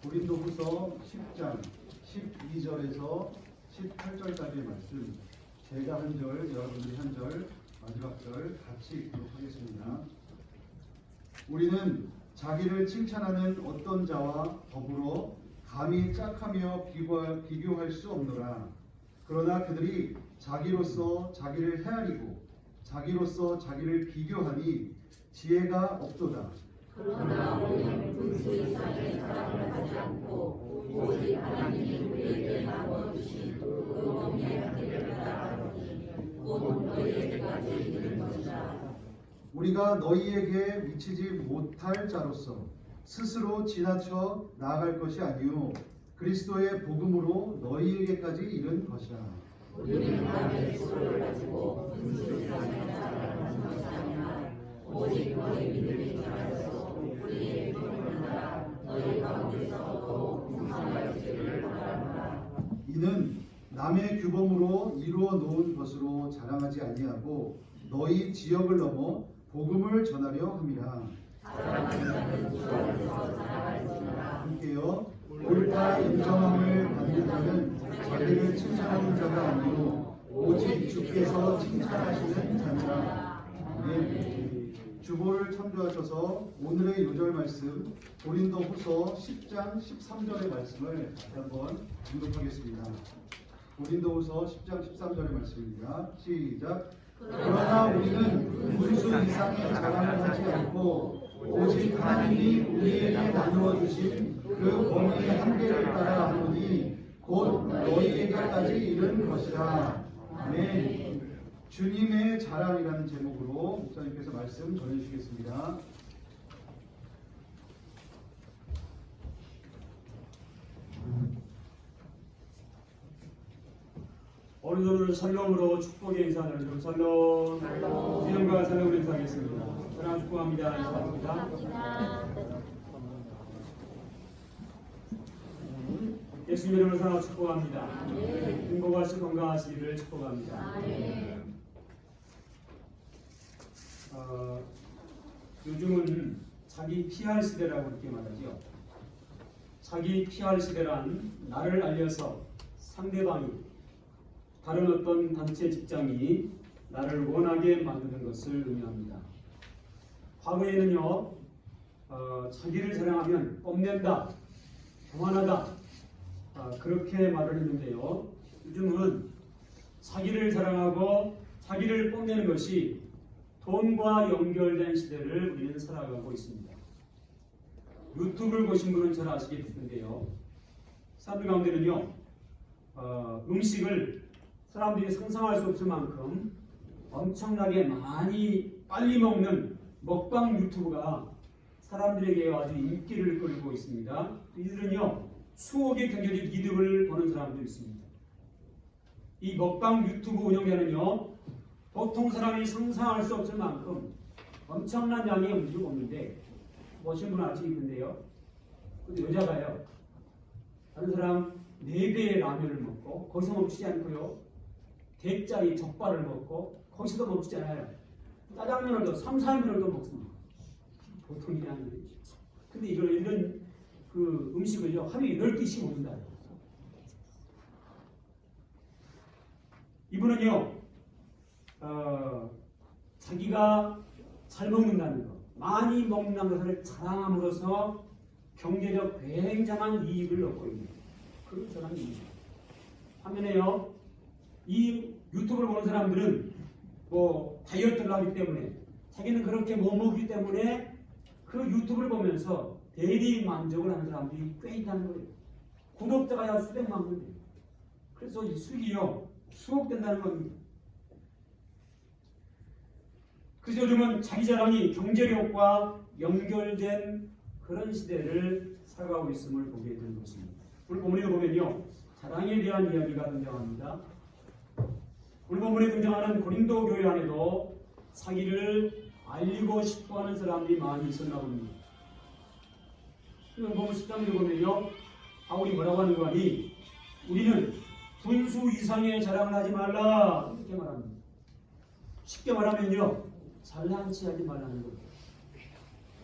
고린도후서 10장 12절에서 18절까지의 말씀, 제가 한 절, 여러분들이 한 절, 마지막 절 같이 읽도록 하겠습니다. 우리는 자기를 칭찬하는 어떤 자와 더불어 감히 짝하며 비교할 수 없노라. 그러나 그들이 자기로서 자기를 헤아리고 자기로서 자기를 비교하니 지혜가 없도다. 그러나 우리는 분수 이상의 사랑을 하지 않고 오직 하나님이 우리에게 나눠 주신 그 은혜의 길을 따라가니 곧 너희에게까지 이르는 것이라. 우리가 너희에게 미치지 못할 자로서 스스로 지나쳐 나아갈 것이 아니요 그리스도의 복음으로 너희에게까지 이른 것이라. 우리는 남의 수를 가지고 분수 이상의 사랑을 하는 것이 아니라 오직 너희 믿음이 자라서 우리의 믿음을 따라 너희 가운데서 더욱 풍성할지를 바라노라. 이는 남의 규범으로 이루어 놓은 것으로 자랑하지 아니하고 너희 지역을 넘어 복음을 전하려 함이라. 자랑하는 자는 주 안에서 자랑할지니라. 함께요. 옳다 인정함을 받는 자는 자기를 칭찬하는 자가 아니요 오직 주께서 칭찬하시는 자니라. 아멘. 주보를 참조하셔서 오늘의 요절 말씀 고린도후서 10장 13절의 말씀을 다시 한번 공독하겠습니다. 고린도후서 10장 13절의 말씀입니다. 시작. 그러나 우리는 분수 이상의 자랑을 하지 않고 오직 하나님이 우리에게 나누어 주신 그 권위의 한계를 따라 하노니 곧 너희에게까지 이른 것이라. 아멘. 주님의 자랑이라는 제목으로 목사님께서 말씀 전해주시겠습니다. 오늘은 설령으로 축복의 인사를 좀 설령 주님과 설령으로 인사하겠습니다. 사랑 축복합니다. 인사합니다. 예수님 이름으로 사랑 축복합니다. 행복하시고 건강하시기를 축복합니다. 요즘은 자기 PR 시대라고 이렇게 말하죠. 자기 PR 시대란 나를 알려서 상대방이 다른 어떤 단체 직장이 나를 원하게 만드는 것을 의미합니다. 과거에는요, 자기를 자랑하면 뽐낸다, 교만하다, 그렇게 말을 했는데요. 요즘은 자기를 자랑하고 자기를 뽐내는 것이 돈과 연결된 시대를 우리는 살아가고 있습니다. 유튜브를 보신 분은 잘 아시게 텐데요. 사람들 가운데는요, 음식을 사람들이 상상할 수 없을 만큼 엄청나게 많이 빨리 먹는 먹방 유튜브가 사람들에게 아주 인기를 끌고 있습니다. 이들은요, 수억의 경제적 이득을 버는 사람도 있습니다. 이 먹방 유튜브 운영자는요, 보통 사람이 상상할 수 없을 만큼 엄청난 양의 음식을 먹는데, 보신 분은 아직 있는데요. 근데 여자가요, 다른 사람 4배의 라면을 먹고 거기서 멈추지 않고요, 대짜리 족발을 먹고 거기서도 멈추지 않아요. 짜장면을 또 3, 4면을 또 먹습니다. 보통 일이 아니에요. 근데 이런 그 음식을요, 하루에 10끼씩 먹는다. 이분은요, 자기가 잘 먹는다는 것, 많이 먹는다는 것을 자랑함으로써 경제적 굉장한 이익을 얻고 있는 그런 사람입니다. 반면에요, 이 유튜브를 보는 사람들은 뭐 다이어트를 하기 때문에 자기는 그렇게 못 먹기 때문에 그 유튜브를 보면서 대리 만족을 하는 사람들이 꽤 있다는 거예요. 구독자가 약 수백만 명이에요. 그래서 이 수익이요, 수억 된다는 겁니다. 그래서 요즘은 자기 자랑이 경제력과 연결된 그런 시대를 살아가고 있음을 보게 되는 것입니다. 오늘 본문에 보면요, 자랑에 대한 이야기가 등장합니다. 오늘 본문에 등장하는 고린도 교회 안에도 자기를 알리고 싶어하는 사람들이 많이 있었나 봅니다. 본문 10장을 보면요, 바울이 뭐라고 하는 거 아니? 우리는 분수 이상의 자랑을 하지 말라, 이렇게 말합니다. 쉽게 말하면요, 잘난 체 하지 말라는 거예요.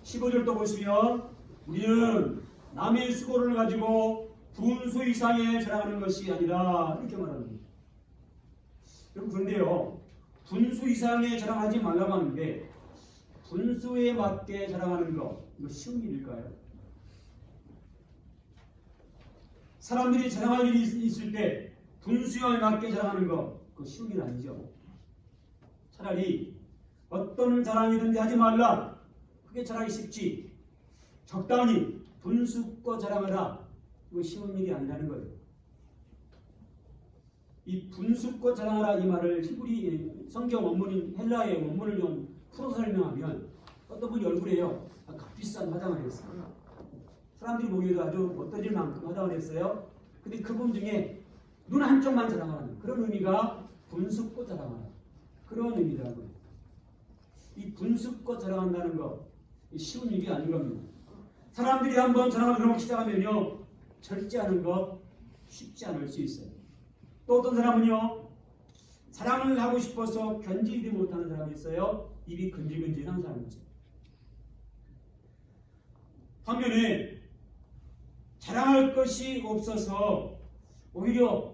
15절도 보시면 우리는 남의 수고를 가지고 분수 이상에 자랑하는 것이 아니라 이렇게 말합니다. 여러분 그런데요, 분수 이상에 자랑하지 말라고 하는데 분수에 맞게 자랑하는 거 이거 쉬운 일일까요? 사람들이 자랑할 일이 있을 때 분수에 맞게 자랑하는 거 그거 쉬운 일 아니죠. 차라리 어떤 자랑이든지 하지 말라. 그게 차라리 쉽지. 적당히 분수껏 자랑하라. 이거 쉬운 일이 아니라는 거예요. 이 분수껏 자랑하라 이 말을 히브리 성경 원문인 헬라의 원문을 좀 풀어서 설명하면 어떤 분이 얼굴에요 값비싼 화장을 했어요. 사람들이 보기에도 아주 멋들일 만큼 화장을 했어요. 근데 그분 중에 눈 한쪽만 자랑하는 그런 의미가 분수껏 자랑하라. 그런 의미라는 거예요. 이 분수껏 자랑한다는 거 쉬운 일이 아닌 겁니다. 사람들이 한번 자랑을 그러기 시작하면요 절제하는 것 쉽지 않을 수 있어요. 또 어떤 사람은요 자랑을 하고 싶어서 견디지 못하는 사람이 있어요. 입이 근질근질한 사람이죠. 반면에 자랑할 것이 없어서 오히려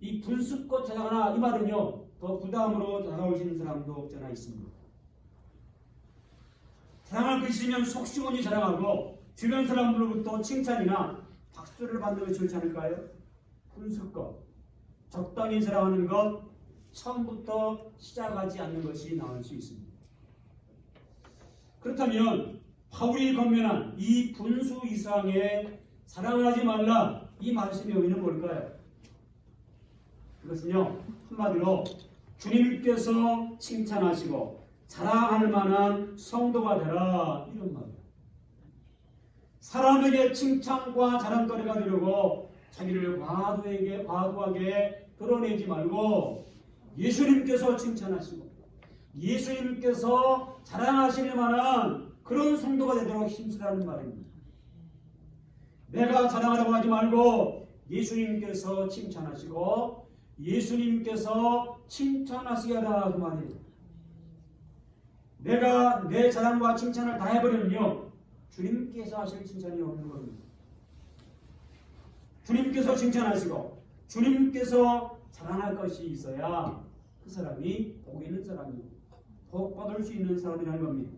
이 분수껏 자랑하나 이 말은요 더 부담으로 다가오시는 사람도 없잖아 있습니다. 자랑할 것이 있으면 속 시원히 자랑하고 주변 사람들로부터 칭찬이나 박수를 받는 것이 좋지 않을까요? 분수껏 적당히 자랑하는 것 처음부터 시작하지 않는 것이 나을 수 있습니다. 그렇다면 바울이 권면한 이 분수 이상의 사랑을 하지 말라 이 말씀의 의미는 뭘까요? 그것은요 한마디로 주님께서 칭찬하시고 자랑할 만한 성도가 되라 이런 말이에요. 사람에게 칭찬과 자랑거리가 되려고 자기를 과도하게 드러내지 말고 예수님께서 칭찬하시고 예수님께서 자랑하실 만한 그런 성도가 되도록 힘쓰라는 말입니다. 내가 자랑하라고 하지 말고 예수님께서 칭찬하시고 예수님께서 칭찬하시게 하라 그 말이에요. 내가 내 자랑과 칭찬을 다 해버리면요 주님께서 하실 칭찬이 없는 겁니다. 주님께서 칭찬하시고 주님께서 자랑할 것이 있어야 그 사람이 복 있는 사람이 복 받을 수 있는 사람이라는 겁니다.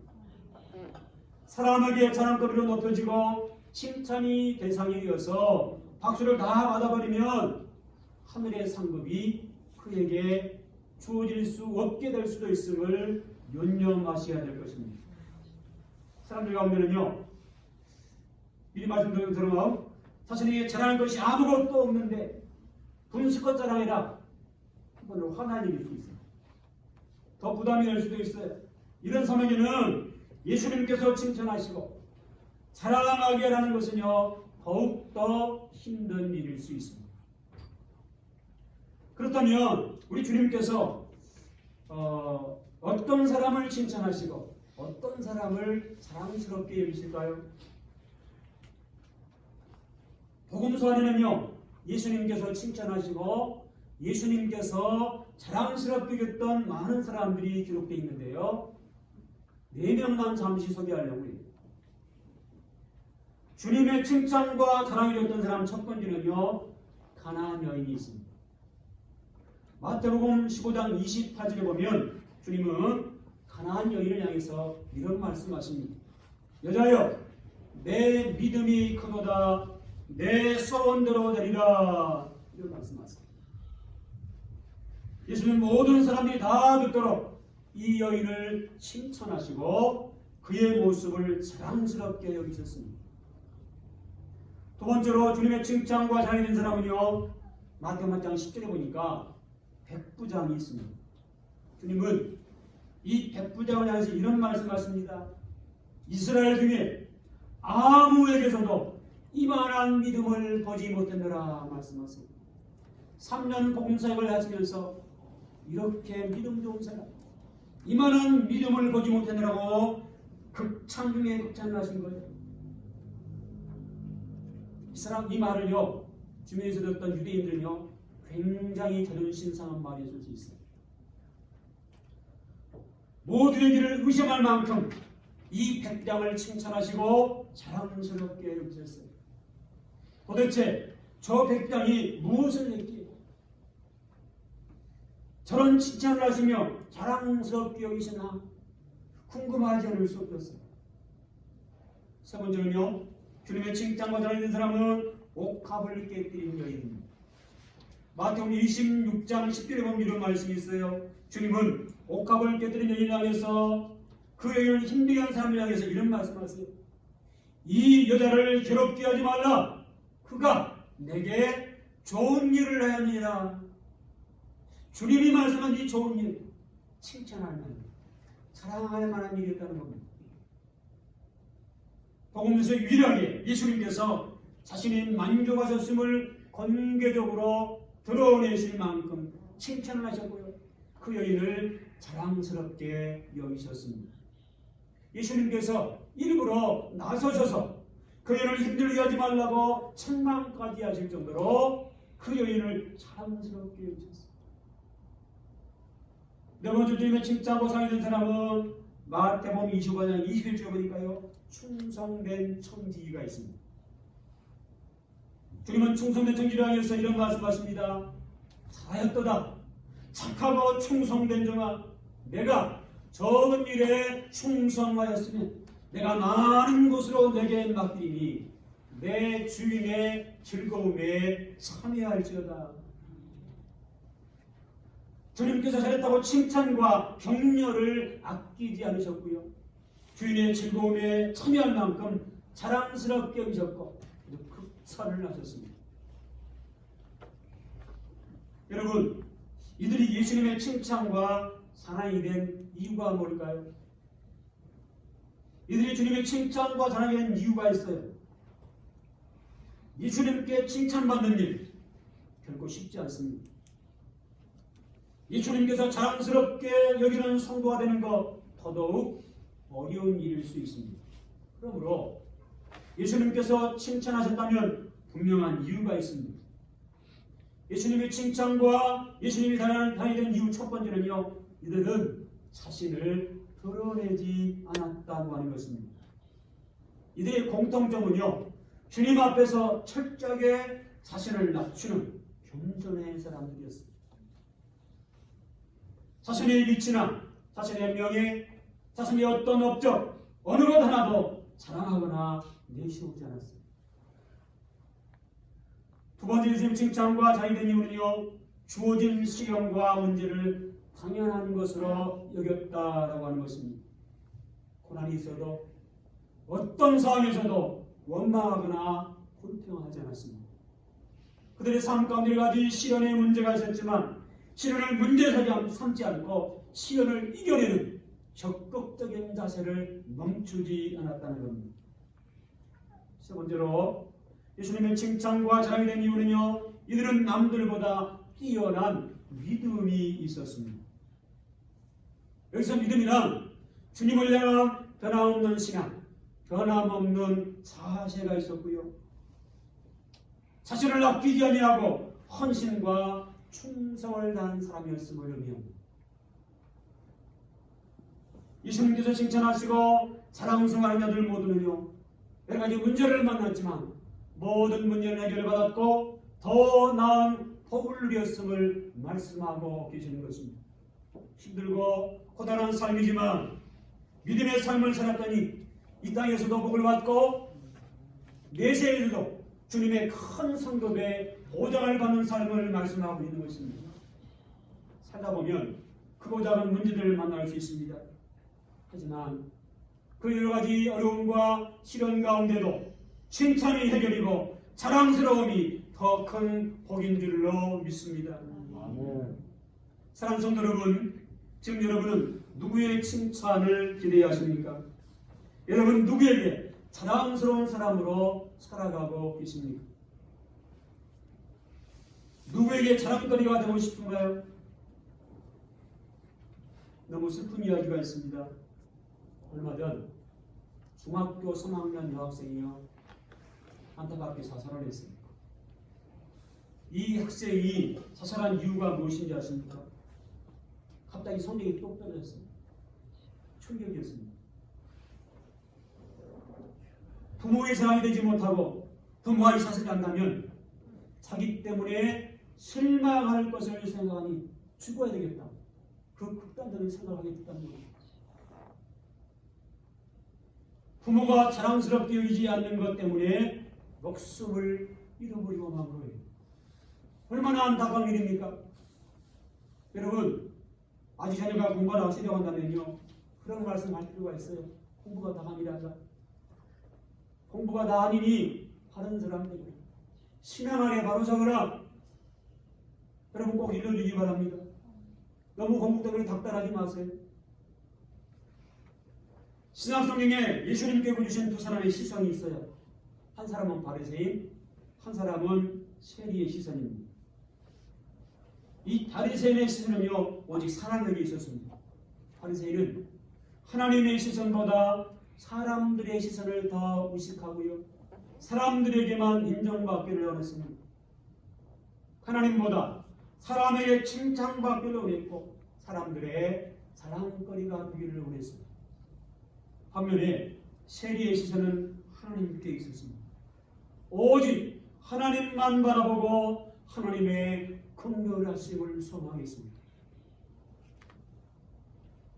사람에게 자랑거리로 높여지고 칭찬이 대상이 되어서 박수를 다 받아버리면 하늘의 상급이 그에게 주어질 수 없게 될 수도 있음을 연념하셔야 될 것입니다. 사람들 가운데는요 미리 말씀드린 것처럼 자신에게 자랑할 것이 아무것도 없는데 분수껏 자랑해라 그거는 화난 일일 수 있어요. 더 부담이 될 수도 있어요. 이런 상황에는 예수님께서 칭찬하시고 자랑하게 하라는 것은요 더욱더 힘든 일일 수 있습니다. 그렇다면 우리 주님께서 어떤 사람을 칭찬하시고 어떤 사람을 자랑스럽게 여기실까요? 복음서 안에는요 예수님께서 칭찬하시고 예수님께서 자랑스럽게 여겼던 많은 사람들이 기록되어 있는데요 4명만 잠시 소개하려고 해요. 주님의 칭찬과 자랑이 되었던 사람 첫 번째는요 가나안 여인이 있습니다. 마태복음 15장 28절에 보면 주님은 가나안 여인을 향해서 이런 말씀하십니다. 여자여 내 믿음이 크도다 내 소원대로 되리라 이런 말씀하세요. 예수님 모든 사람들이 다 듣도록 이 여인을 칭찬하시고 그의 모습을 자랑스럽게 여기셨습니다. 두 번째로 주님의 칭찬과 자랑이 된 사람은요 마태복음 10장 10절에 보니까 백부장이 있습니다. 주님은 이 백부장을 향해서 이런 말씀하십니다. 이스라엘 중에 아무에게서도 이만한 믿음을 보지 못했노라 말씀하세요. 3년 복음사역을 하시면서 이렇게 믿음 좋은 사람 이만한 믿음을 보지 못했노라고 극찬 중에 극찬을 하신 거예요. 이 말을요 주변에서 듣던 유대인들은요 굉장히 자존심 상한 말이었을 수 있어요. 모두의 길을 의심할 만큼 이 백부장을 칭찬하시고 자랑스럽게 여기셨어요. 도대체 저 백당이 무엇을 했기에 저런 칭찬을 하시며 자랑스럽게 여기시나 궁금하지 않을 수 없었어요. 세 번째는요, 주님의 칭찬과 자랑이 된 사람은 옥합을 깨뜨린 여인입니다. 마태복음 26장 10절에 보면 이런 말씀이 있어요. 주님은 옥합을 깨뜨린 여인을 향해서 그 여인을 힘들게 한 사람을 향해서 이런 말씀하세요. 이 여자를 괴롭게 하지 말라. 그가 내게 좋은 일을 하였느니라. 주님이 말씀한 이 좋은 일, 칭찬할 만한, 자랑할 만한 일이었다는 겁니다. 복음에서 유일하게 예수님께서 자신이 만족하셨음을 공개적으로 드러내실 만큼 칭찬을 하셨고요. 그 여인을 자랑스럽게 여기셨습니다. 예수님께서 일부러 나서셔서 그 여인을 힘들게 하지 말라고 책망까지 하실 정도로 그 여인을 자랑스럽게 여기셨습니다. 네 번째 주님의 칭찬과 상이 된 사람은 마태복음 25장 21절에 보니까요, 충성된 청지기가 있습니다. 주님은 충성된 청지기를 향해서 이런 말씀하십니다. 잘하였도다. 착하고 충성된 종아, 내가 적은 일에 충성하였으면 내가 많은 곳으로 내게 맡기니 내 주인의 즐거움에 참여할지어다. 주님께서 잘했다고 칭찬과 격려를 아끼지 않으셨고요. 주인의 즐거움에 참여할 만큼 자랑스럽게 여기셨고 극찬을 하셨습니다. 여러분, 이들이 예수님의 칭찬과 자랑이 된 이유가 뭘까요? 이들이 주님의 칭찬과 자랑이 된 이유가 있어요. 예수님께 칭찬받는 일 결코 쉽지 않습니다. 예수님께서 자랑스럽게 여기는 성도가 되는 것 더더욱 어려운 일일 수 있습니다. 그러므로 예수님께서 칭찬하셨다면 분명한 이유가 있습니다. 예수님의 칭찬과 예수님이 다니던 이유 첫 번째는요, 이들은 자신을 드러내지 않았다고 하는 것입니다. 이들의 공통점은요, 주님 앞에서 철저하게 자신을 낮추는 겸손의 사람들이었습니다. 자신의 위치나 자신의 명예, 자신의 어떤 업적, 어느 것 하나도 자랑하거나 내세우지 않았습니다. 두 번째 예수님의 칭찬과 자랑이 된 이유는요, 주어진 시험과 문제를 당연한 것으로 여겼다라고 하는 것입니다. 고난이 있어도 어떤 상황에서도 원망하거나 불평하지 않았습니다. 그들의 삶 가운데 여러 가지 시련의 문제가 있었지만 시련을 문제 삼지 않고 시련을 이겨내는 적극적인 자세를 멈추지 않았다는 겁니다. 세 번째로 예수님의 칭찬과 자랑이 된 이유는요, 이들은 남들보다 뛰어난 믿음이 있었습니다. 여기서 믿음이란 주님을 향한 변함없는 신앙, 변함없는 자세가 있었고요. 자신을 아끼지 아니하고 헌신과 충성을 다한 사람이었음을 의미합니다. 예수님께서 칭찬하시고 자랑스러워하는 자들 모두는요, 여러 가지 문제를 만났지만 모든 문제는 해결을 받았고 더 나은 복을 누렸음을 말씀하고 계시는 것입니다. 힘들고 고단한 삶이지만 믿음의 삶을 살았더니 이 땅에서도 복을 받고 내세에도 주님의 큰 성급에 보장을 받는 삶을 말씀하고 있는 것입니다. 살다 보면 크고 작은 문제들을 만날 수 있습니다. 하지만 그 여러 가지 어려움과 시련 가운데도 칭찬이 해결이고 자랑스러움이 더 큰 복인 줄로 믿습니다. 사랑하는 성도 여러분, 지금 여러분은 누구의 칭찬을 기대하십니까? 여러분 누구에게 자랑스러운 사람으로 살아가고 계십니까? 누구에게 자랑거리가 되고 싶은가요? 너무 슬픈 이야기가 있습니다. 얼마 전 중학교 3학년 여학생이요, 안타깝게 자살을 했습니다. 이 학생이 자살한 이유가 무엇인지 아십니까? 갑자기 성적이 똑 떨어졌습니다. 충격이었습니다. 부모의 사랑이 되지 못하고 부모가 이 사실을 안다면 자기 때문에 실망할 것을 생각하니 죽어야 되겠다. 그 극단적인 생각을 하게 됐다는 거예요. 부모가 자랑스럽게 여기지 않는 것 때문에 목숨을 잃어버리고 만 거예요. 얼마나 안타까운 일입니까? 여러분, 아직 자녀가 공부를 하시려고 한다면요, 그런 말씀할 필요가 있어요. 공부가 다 아니란다. 공부가 다 아니니 다른 사람들 신앙 안에 바로 적으라. 여러분 꼭 읽어주기 바랍니다. 너무 공부 때문에 닥달하지 마세요. 신약 성경에 예수님께 보여주신 두 사람의 시선이 있어요. 한 사람은 바리새인, 한 사람은 세리의 시선입니다. 이 바리새인의 시선은요, 오직 사람에게 있었습니다. 바리새인은 하나님의 시선보다 사람들의 시선을 더 의식하고요, 사람들에게만 인정받기를 원했습니다. 하나님보다 사람에게 칭찬받기를 원했고 사람들의 자랑거리가 되기를 원했습니다. 반면에 세리의 시선은 하나님께 있었습니다. 오직 하나님만 바라보고 하나님의 긍휼하심을 소망했습니다.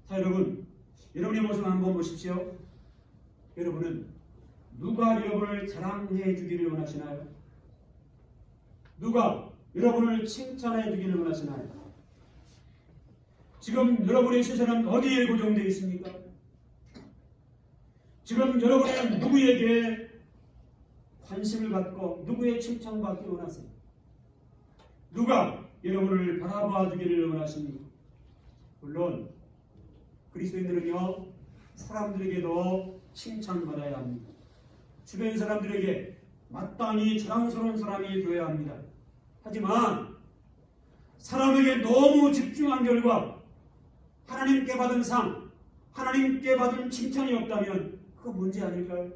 자, 여러분, 여러분의 모습을 한번 보십시오. 여러분은 누가 여러분을 자랑해 주기를 원하시나요? 누가 여러분을 칭찬해 주기를 원하시나요? 지금 여러분의 시선은 어디에 고정되어 있습니까? 지금 여러분은 누구에게 관심을 갖고 누구의 칭찬받기를 원하세요? 누가 여러분을 바라봐 주기를 원하십니까? 물론 그리스도인들은요, 사람들에게도 칭찬받아야 합니다. 주변 사람들에게 마땅히 자랑스러운 사람이 되어야 합니다. 하지만 사람에게 너무 집중한 결과 하나님께 받은 상, 하나님께 받은 칭찬이 없다면 그거 문제 아닐까요?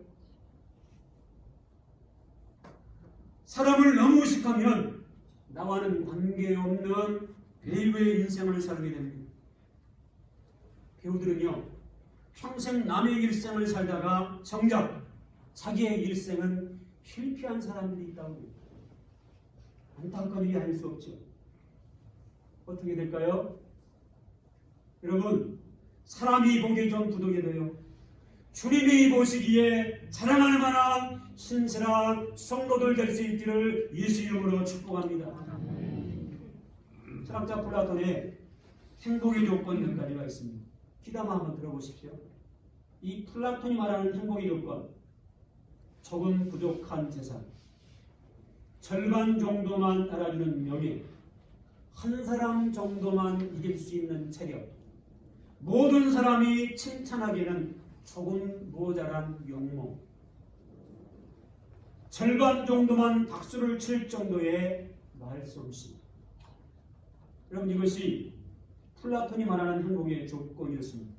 사람을 너무 의식하면 나와는 관계없는 배우의 인생을 살게 됩니다. 배우들은요, 평생 남의 일생을 살다가 정작 자기의 일생은 실패한 사람들이 있다고 합니다. 안타까운 일이 아닐 수 없죠. 어떻게 될까요? 여러분, 사람이 보기에 좀 부족해 돼요. 주님이 보시기에 자랑할 만한 신실한 성도들 될 수 있기를 예수 이름으로 축복합니다. 철학자 플라톤의 행복의 조건 몇 가지가 있습니다. 귀담아 한번 들어보십시오. 이 플라톤이 말하는 행복의 조건, 조금 부족한 재산, 절반 정도만 알아주는 명예, 한 사람 정도만 이길 수 있는 체력, 모든 사람이 칭찬하기에는 조금 모자란 용모, 절반 정도만 박수를 칠 정도의 말솜씨. 여러분, 이것이 플라톤이 말하는 행복의 조건이었습니다.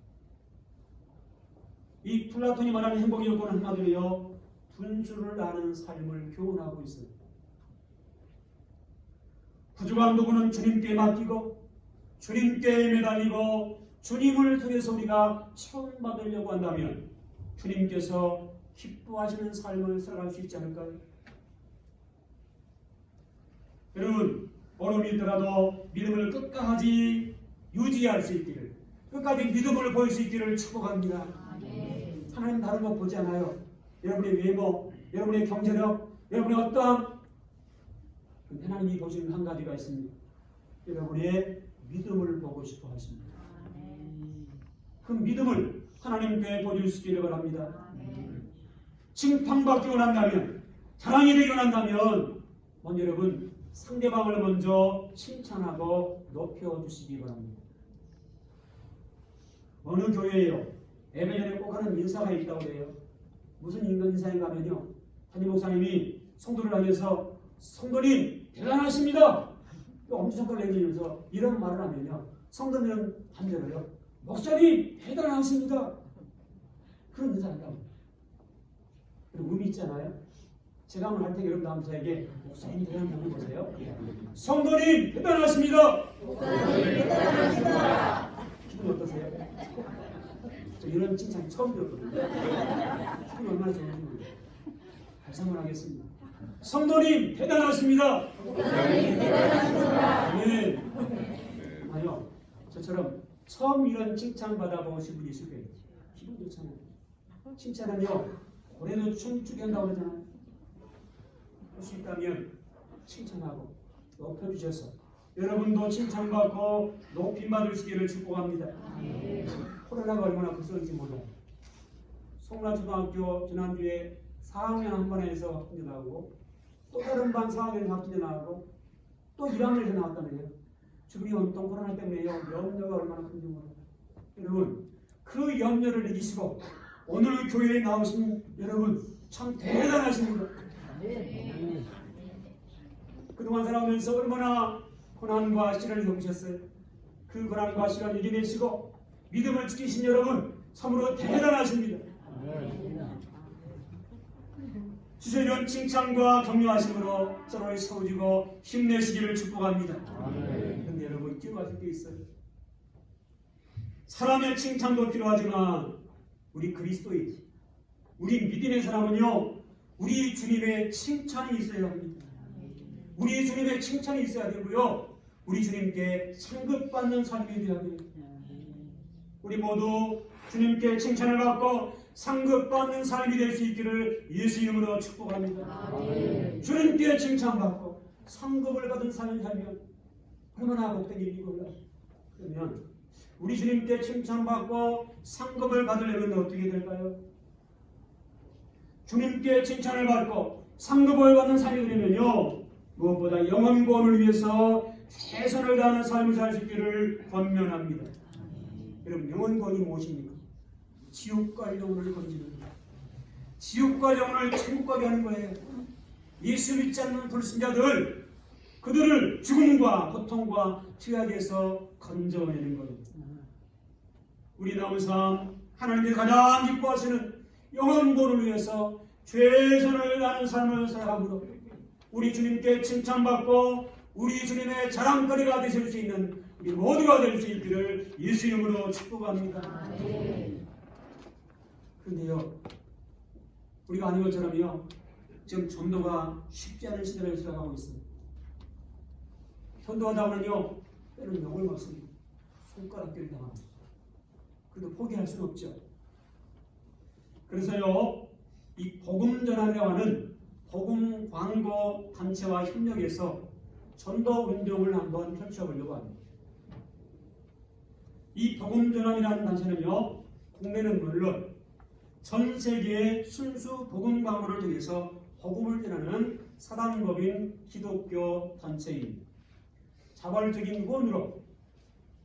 이 플라톤이 말하는 행복의 조건은 한마디로요, 분수를 아는 삶을 교훈하고 있습니다. 부족한 부분은 주님께 맡기고 주님께 매달리고 주님을 통해서 우리가 체험받으려고 한다면 주님께서 기뻐하시는 삶을 살아갈 수 있지 않을까요? 여러분, 어려움이 있더라도 믿음을 끝까지 유지할 수 있기를, 끝까지 믿음을 보일 수 있기를 축복합니다. 하나님 다른 거 보지 않아요. 여러분의 외모, 여러분의 경제력, 여러분의 어떠함, 하나님이 보시는 한 가지가 있습니다. 여러분의 믿음을 보고 싶어 하십니다. 그 믿음을 하나님께 보여줄 수 있기를 바랍니다. 칭찬받기 원한다면, 자랑이 되기 원한다면, 먼저 여러분 상대방을 먼저 칭찬하고 높여주시기 바랍니다. 어느 교회에요, 예배 전에 꼭 하는 인사가 있다고 해요. 무슨 인사인가 하면요, 담임 목사님이 성도를 향해서 성도님 대단하십니다, 엄지손가락 내밀면서 이런 말을 하면요, 성도들은 반대로요, 목사님 대단하십니다, 그런 인사를 한다고. 그리고 의미 있잖아요. 제가 한번 할 때 여러분 다음 저에게 목사님 대단하다고 보세요. 성도님 대단하십니다. 목사님 대단하십니다. 기분이 어떠세요? 저 이런 칭찬 처음 들었거든요. 기분이 얼마나 좋은지 모르겠어요. 발성을 하겠습니다. 성도님 대단하십니다. 목사님 대단하십니다. 네. 아니요. 저처럼 처음 이런 칭찬 받아보신 분이 있을 거예요. 기분 좋잖아요. 칭찬은요, 올해도 춤추게 한다고 그러잖아요. 할 수 있다면 칭찬하고 높여주셔서 여러분도 칭찬받고 높임받을 수 있기를 축복합니다. 코로나가 얼마나 불쌍한지 몰라요. 송라초등학교 지난주에 4학년 한 반에서 확진자 나오고 또 다른 반 4학년 확진자 나오고 또 1학년에서 나왔다네요. 주변이 온통 코로나 때문에요. 염려가 얼마나 큰지 몰라요. 여러분, 그 염려를 이기시고 오늘 교회에 나오신 여러분 참 대단하십니다. 그동안 살아오면서 얼마나 고난과 시련을 겪으셨어요. 그 고난과 시련을 이겨내시고 믿음을 지키신 여러분 참으로 대단하십니다. 주셔 이런 칭찬과 격려하심으로 서로를 세워주고 힘내시기를 축복합니다. 그런데 여러분 기억하실 게 있어요. 사람의 칭찬도 필요하지만 우리 그리스도인, 우리 믿음의 사람은요, 우리 주님의 칭찬이 있어야 합니다. 우리 주님의 칭찬이 있어야 되고요, 우리 주님께 상급받는 삶이 되어야 됩니다. 우리 모두 주님께 칭찬을 받고 상급받는 삶이 될 수 있기를 예수 이름으로 축복합니다. 주님께 칭찬받고 상급을 받은 삶을 살면 얼마나 복된 일이고요. 그러면 우리 주님께 칭찬받고 상급을 받으려면 어떻게 될까요? 주님께 칭찬을 받고 상급을 받는 삶이 되려면요, 무엇보다 영원 구원을 위해서 최선을 다하는 삶을 살 수 있기를 권면합니다. 여러분, 영원 구원이 무엇입니까? 지옥과 영혼을 건지는 거예요. 지옥과 영혼을 천국 가게 하는 거예요. 예수 믿지 않는 불신자들, 그들을 죽음과 고통과 죄악에서 건져내는 거예요. 우리 남은 삶, 하나님이 가장 기뻐하시는 영원 구원을 위해서 최선을 다하는 삶을 살아가므로 우리 주님께 칭찬받고 우리 주님의 자랑거리가 되실 수 있는 우리 모두가 될 수 있기를 예수 이름으로 축복합니다. 그런데요, 우리가 아는 것처럼요, 지금 전도가 쉽지 않은 시대를 살아가고 있습니다. 전도하다 보면요, 때로는 욕을 먹습니다. 손가락질 당합니다. 그래도 포기할 수는 없죠. 그래서요, 이 복음 전환이라고 하는 복음 광고 단체와 협력해서 전도 운동을 한번 펼쳐보려고 합니다. 이 복음 전환이라는 단체는요, 국내는 물론 전 세계의 순수 복음 광고를 통해서 복음을 전하는 사단법인 기독교 단체입니다. 자발적인 후원으로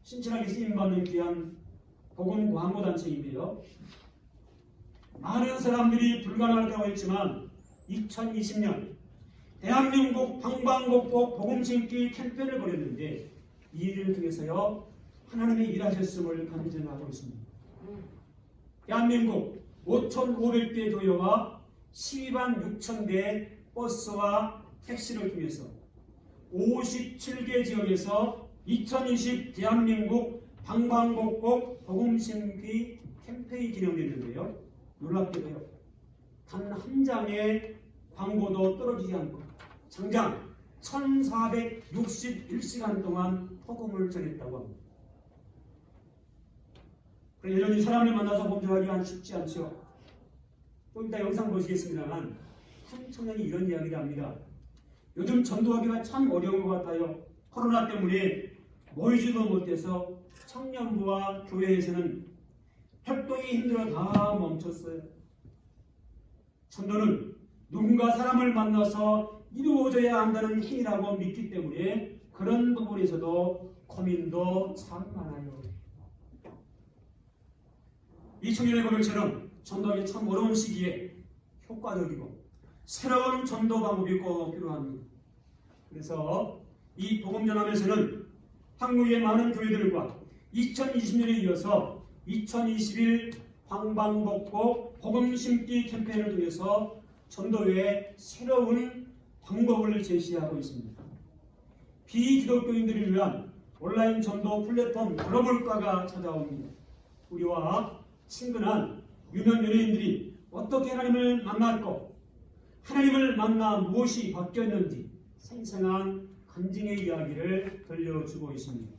신실하게 쓰임받는 귀한 복음 광고 단체인데요, 많은 사람들이 불가능하다고 했지만 2020년 대한민국 방방곡곡 복음 심기 캠페인을 벌였는데 이 일을 통해서요, 하나님의 일하셨음을 간증하고 있습니다. 대한민국 5,500대 교회와 12만 6,000대 버스와 택시를 통해서 57개 지역에서 2020 대한민국 방방곡곡 복음 심기 캠페인이 진행됐는데요, 놀랍게도요, 단 한 장의 광고도 떨어지지 않고 장장 1461시간 동안 복음을 전했다고 합니다. 여전히 사람을 만나서 범죄하기가 쉽지 않죠. 좀 이따 영상 보시겠습니다만 한 청년이 이런 이야기를 합니다. 요즘 전도하기가 참 어려운 것 같아요. 코로나 때문에 모이지도 못해서 청년부와 교회에서는 활동이 힘들어 다 멈췄어요. 전도는 누군가 사람을 만나서 이루어져야 한다는 힘이라고 믿기 때문에 그런 부분에서도 고민도 참 많아요. 이 청년의 고백처럼 전도하기 참 어려운 시기에 효과적이고 새로운 전도 방법이 꼭 필요합니다. 그래서 이 복음전함에서는 한국의 많은 교회들과 2020년에 이어서 2021 방방곡곡 복음 심기 캠페인을 통해서 전도의 새로운 방법을 제시하고 있습니다. 비기독교인들을 위한 온라인 전도 플랫폼 글로벌과가 찾아옵니다. 우리와 친근한 유명 연예인들이 어떻게 하나님을 만났고 하나님을 만나 무엇이 바뀌었는지 생생한 간증의 이야기를 들려주고 있습니다.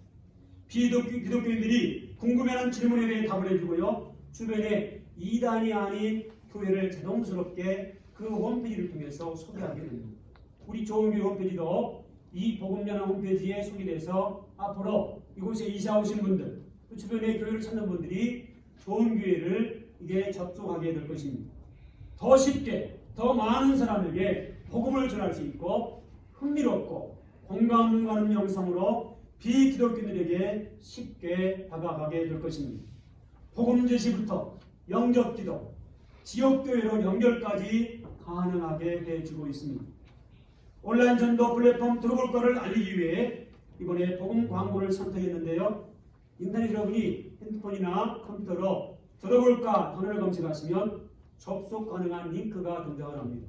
기독교인들이 궁금해하는 질문에 대해 답을 해주고요. 주변에 이단이 아닌 교회를 자동스럽게 그 홈페이지를 통해서 소개하게 됩니다. 우리 좋은교회 홈페이지도 이 복음전환 홈페이지에 소개돼서 앞으로 이곳에 이사 오신 분들, 그 주변에 교회를 찾는 분들이 좋은 교회를 이게 접속하게 될 것입니다. 더 쉽게, 더 많은 사람에게 복음을 전할 수 있고 흥미롭고 공감 가는 영상으로 비기독교인들에게 쉽게 다가가게 될 것입니다. 복음 제시부터 영접기도, 지역교회로 연결까지 가능하게 해주고 있습니다. 온라인 전도 플랫폼 들어볼 거를 알리기 위해 이번에 복음 광고를 선택했는데요. 인터넷 여러분이 핸드폰이나 컴퓨터로 들어볼까 단어를 검색하시면 접속 가능한 링크가 등장을 합니다.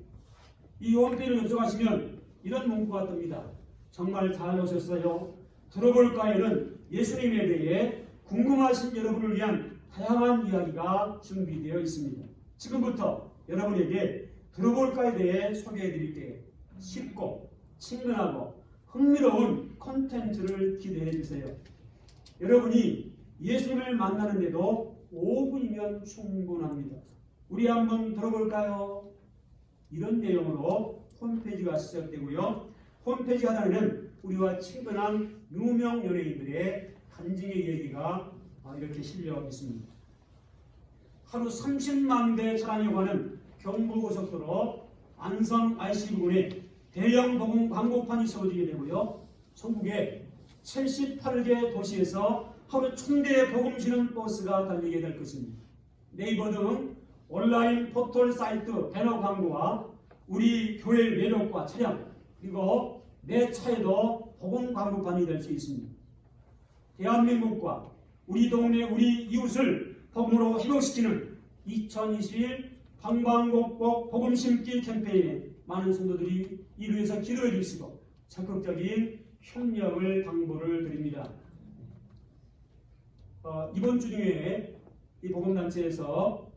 이 홈페이지를 접속하시면 이런 문구가 뜹니다. 정말 잘 오셨어요. 들어볼까에는 예수님에 대해 궁금하신 여러분을 위한 다양한 이야기가 준비되어 있습니다. 지금부터 여러분에게 들어볼까에 대해 소개해 드릴게요. 쉽고 친근하고 흥미로운 콘텐츠를 기대해 주세요. 여러분이 예수님을 만나는데도 5분이면 충분합니다. 우리 한번 들어볼까요? 이런 내용으로 홈페이지가 시작되고요. 홈페이지 하단에는 우리와 친근한 유명 연예인들의 간증의 얘기가 이렇게 실려 있습니다. 하루 30만 대 차량이고 하는 경부고속도로 안성 IC 부근에 대형 복음 광고판이 세워지게 되고요. 전국의 78개 도시에서 하루 1000대의 복음 실은 버스가 달리게 될 것입니다. 네이버 등 온라인 포털 사이트 배너 광고와 우리 교회의 매력과 차량, 그리고 내 차에도 복음 광고판이 될 수 있습니다. 대한민국과 우리 동네 우리 이웃을 복음으로 회복시키는 2021 방방곡곡 복음 심기 캠페인에 많은 성도들이 이를 위해서 기도해 주시고 적극적인 협력을 당부를 드립니다. 이번 주 중에 이 복음단체에서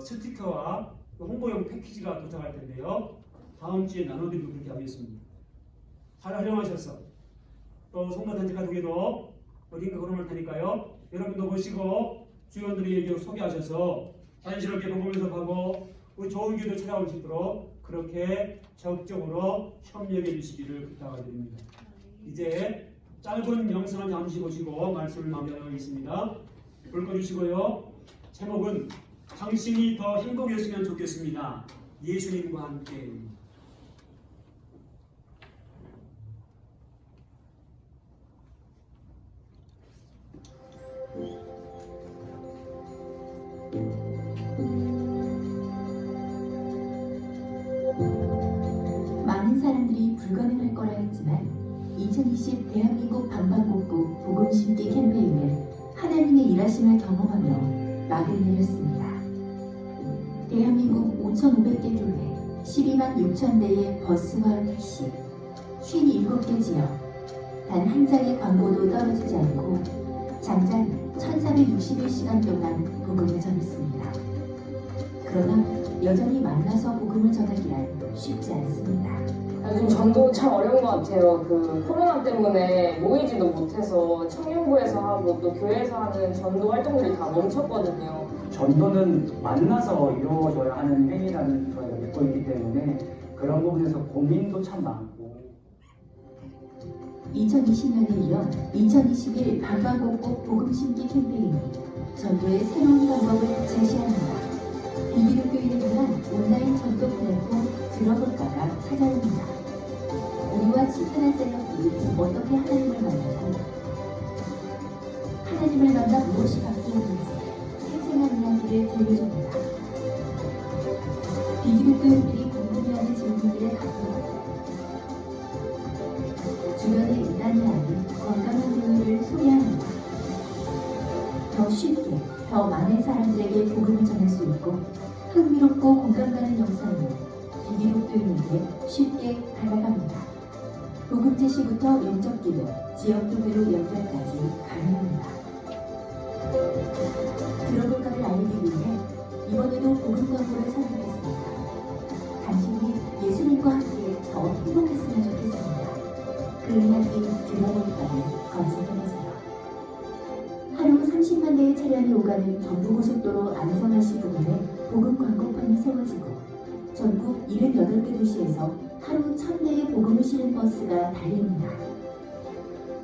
스티커와 홍보용 패키지가 도착할 텐데요. 다음 주에 나눠드리고 그렇게 하겠습니다. 잘 활용하셔서 또 성도단체 가족에도 링크 걸어놓을 테니까요. 여러분도 보시고 주연들에게 소개하셔서 자연스럽게 복음을 접하고 우리 좋은 교회도 찾아올 수 있도록 그렇게 적극적으로 협력해 주시기를 부탁드립니다. 이제 짧은 영상을 잠시 보시고 말씀을 마무리하겠습니다. 불 꺼주시고요. 제목은 당신이 더 행복했으면 좋겠습니다. 예수님과 함께. 많은 사람들이 불가능할 거라 했지만 2020 대한민국 방방곡곡 복음 심기 캠페인은 하나님의 일하심을 경험하며 막을 내렸습니다. 대한민국 5,500개 교회, 12만 6천 대의 버스와 택시, 57개 지역, 단 한 장의 광고도 떨어지지 않고 장장 1461시간 동안 복음을 전했습니다. 그러나 여전히 만나서 복음을 전하기란 쉽지 않습니다. 요즘 전도 참 어려운 것 같아요. 코로나 때문에 모이지도 못해서 청년부에서 하고 또 교회에서 하는 전도 활동들이 다 멈췄거든요. 전도는 만나서 이루어져야 하는 행위라는 저희가 믿고 있기 때문에 그런 부분에서 고민도 참 많고 2020년에 이어 2021 방방곡곡 복음 심기 캠페인이 전도의 새로운 방법을 제시합니다. 비기독교인을 위한 온라인 전도 플랫폼 들어볼까가 찾아옵니다. 우리와 친근한 셀럽들이 어떻게 하나님을 만나고 하나님을 만나 무엇이 바뀌었는지 생생한 이야기를 들려줍니다. 비기독교인들이 궁금해하는 질문들의 답변, 주변의 이단이 아닌 건강한 교회를 소개합니다. 더 쉽게, 더 많은 사람들에게 복음을 전할 수 있고 흥미롭고 공감가는 영상으로 비기독교인에게 쉽게 다가갑니다. 복음 제시부터 영접기도, 지역교회로 연결까지 가능합니다. 들어볼까를 알리기 위해 이번에도 복음 광고를 선택했습니다. 당신이 예수님과 함께 더 행복했으면 좋겠습니다. 그 이야기 들어볼까를 검색해보세요. 하루 30만 대의 차량이 오가는 경부고속도로 안성RC 부근에 복음 광고판이 세워지고 전국 78개 도시에서 하루 1000대의 복음을 실은 버스가 달립니다.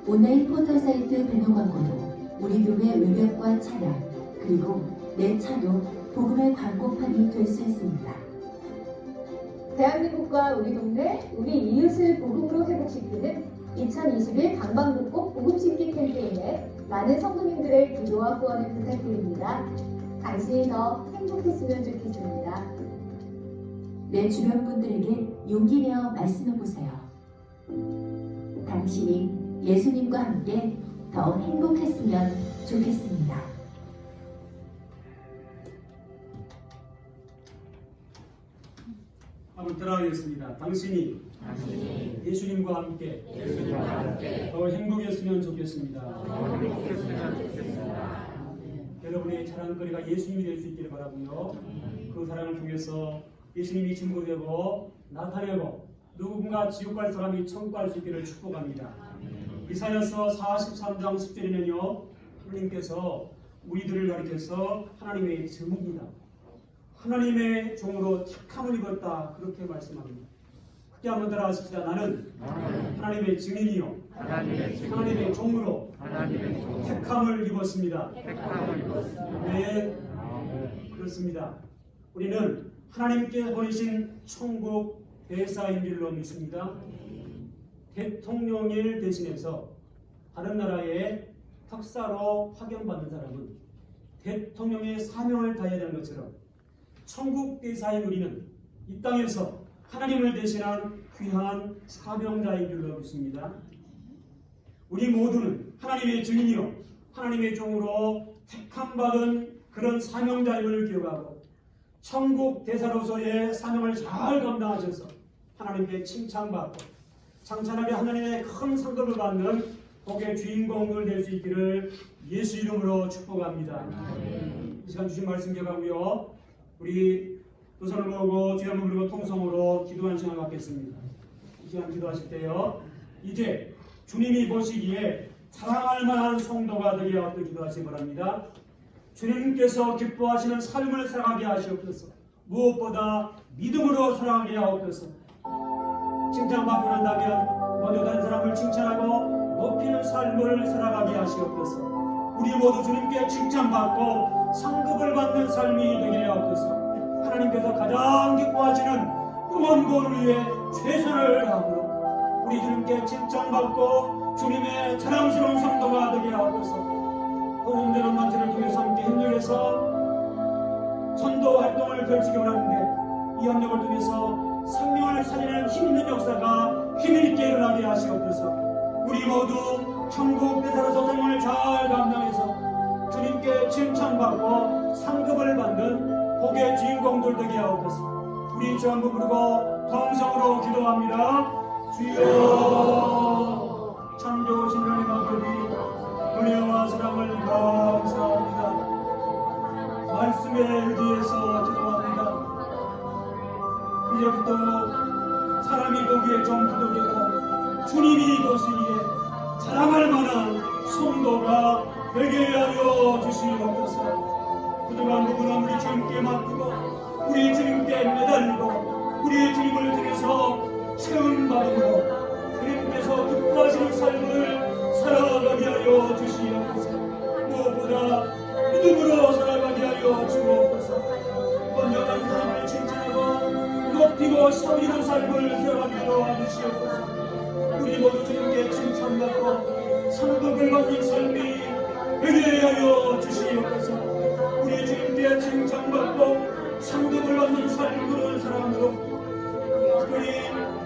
온라인 포털 사이트 배너 광고도 우리 교회 외벽과 차량 그리고 내 차도 복음의 광고판이 될 수 있습니다. 대한민국과 우리 동네, 우리 이웃을 복음으로 회복시키는 2021 방방곡곡 복음심기 캠페인에 많은 성도님들의 기도와 후원을 부탁드립니다. 당신이 더 행복했으면 좋겠습니다. 내 주변 분들에게 용기 내어 말씀해 보세요. 당신이 예수님과 함께 더 행복했으면 좋겠습니다. 한번 들어가겠습니다. 당신이 예수님과 함께 더 행복했으면 좋겠습니다. 여러분의 자랑거리가 예수님이 될 수 있기를 바라고요. 그 사랑을 통해서 예수님이 증거되고 나타내고 누군가 지옥 갈 사람이 천국 갈 수 있기를 축복합니다. 이사야서 43장 10절에는요. 하나님께서 우리들을 가리켜서 하나님의 증인이다. 하나님의 종으로 택함을 입었다. 그렇게 말씀합니다. 크게 한번 따라하십시다. 나는 하나님의 증인이요. 하나님의 종으로 택함을 입었습니다. 네, 그렇습니다. 우리는 하나님께 보내신 천국 대사인 줄로 믿습니다. 대통령을 대신해서 다른 나라의 특사로 파견받는 사람은 대통령의 사명을 다해야 하는 것처럼 천국 대사인 우리는 이 땅에서 하나님을 대신한 귀한 사명자인 줄로 믿습니다. 우리 모두는 하나님의 증인이요 하나님의 종으로 택함받은 그런 사명자임을 기억하고 천국 대사로서의 사명을 잘 감당하셔서 하나님께 칭찬받고 장찬하게 하나님의 큰 상급을 받는 복의 주인공들 될 수 있기를 예수 이름으로 축복합니다. 이 시간 주신 말씀 기억하고요. 우리 두 손을 모으고 주여 한번 부르고 통성으로 기도하는 시간을 갖겠습니다. 이 시간 기도하실 때요. 이제 주님이 보시기에 사랑할 만한 성도가 되게 하옵소서 기도하시기 바랍니다. 주님께서 기뻐하시는 삶을 살아가게 하시옵소서. 무엇보다 믿음으로 살아가게 하옵소서. 칭찬받고 난다면 먼저 다른 사람을 칭찬하고 높이는 삶을 살아가게 하시옵소서. 우리 모두 주님께 칭찬받고 상급을 받는 삶이 되게 하옵소서. 하나님께서 가장 기뻐하시는 영원고를 위해 최선을 다함으로 우리 주님께 칭찬받고 주님의 자랑스러운 성도가 되게 하옵소서. 복음되는 만찬을 통해서 함께 협력해서 선도 활동을 펼치기 원하는데 이 협력을 통해서 생명을 살리는 힘 있는 역사가 힘있게 일어나게 하시옵소서. 우리 모두 천국 대사로서 생활을 잘 감당해서 주님께 칭찬받고 상급을 받는 복의 주인공들 되게 하옵소서. 우리 주 한번 부르고 통성으로 기도합니다. 주여 참 좋으신 하나님 아버지 은혜와 사랑을 감사합니다. 말씀에 의지해서 기도합니다. 이제부터 사람이 보기에 좀 부족해도 주님이 보시기에 사랑할 만한 성도가 되게 하여 주시옵소서. 부족한 부분은 우리 주님께 맡기고 우리 주님께 매달리고 우리 주님을 통해서 채움받음으로 주님께서 기뻐하시는 삶을 살아가게 하여 주시옵소서. 무엇보다 믿음으로 살아가게 하여 주옵소서. 번영한 사람을 칭찬하고 높이고 섬기는 삶을 살아가게 도와주시옵소서. 우리 모두 주님께 칭찬받고 상급을 받는 삶이 되게 하여 주시옵소서. 우리 주님께 칭찬받고 상급을 받는 삶으로 살아가므로 특별히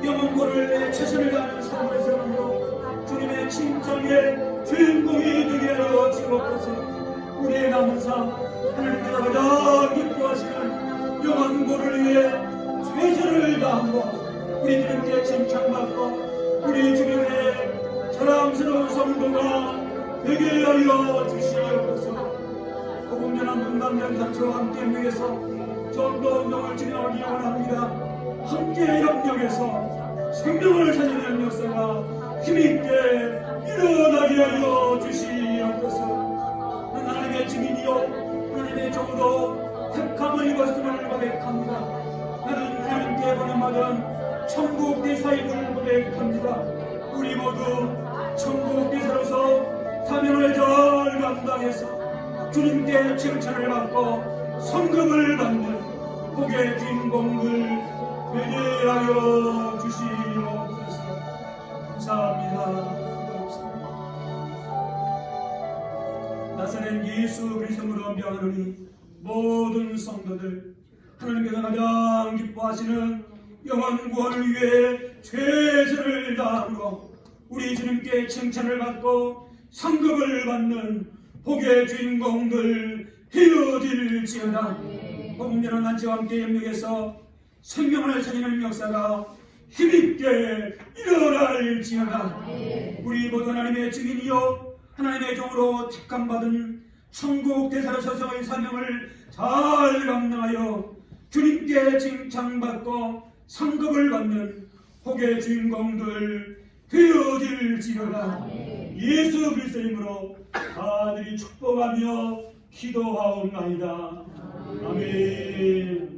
영혼고를 내 최선을 다하는 삶을 살아가므로 주님의 칭찬의 주인공이 되게 하여 주옵소서. 우리의 남은 삶 하나님께서 가장 기뻐하시는 영혼고를 위해 최선을 다함으로 우리 주님께 칭찬받고 우리 주님의 자랑스러운 성도가 되게 하여 주시옵소서. 복음전한 문방장사처럼 함께 위해서 전도 운동을 진행하기 원합니다. 함께 협력해서 생명을 살리는 역사가 힘있게 일어나게 하여 주시옵소서. 하나님의 증인이요 하나님의 종으로 택함을 입었음을 고백합니다. 나는 하나님께 보냄받은 천국 대사임을 고백합니다. 우리 모두 천국 대사로서 사명을 잘 감당해서 주님께 칭찬을 받고 성급을 받는 복의 주인공들 되게 하여 주시옵소서. 감사합니다. 나사렛 예수 그리스도로 명하노니 모든 성도들 하나님께서 가장 기뻐하시는 영원 구원을 위해 최선을 다함으로 우리 주님께 칭찬을 받고 상급을 받는 복의 주인공들 되어질지어다. 복음전한 난치와 함께 협력해서 생명을 살리는 역사가 힘있게 일어날지어다. 우리 모두 하나님의 증인이요 하나님의 종으로 택함받은 천국 대사로 서서의 사명을 잘 감당하여 주님께 칭찬받고 상급을 받는 복의 주인공들 되어질지어다. 예수 그리스도의 이름으로 간절히 축복하며 기도하옵나이다. 아멘.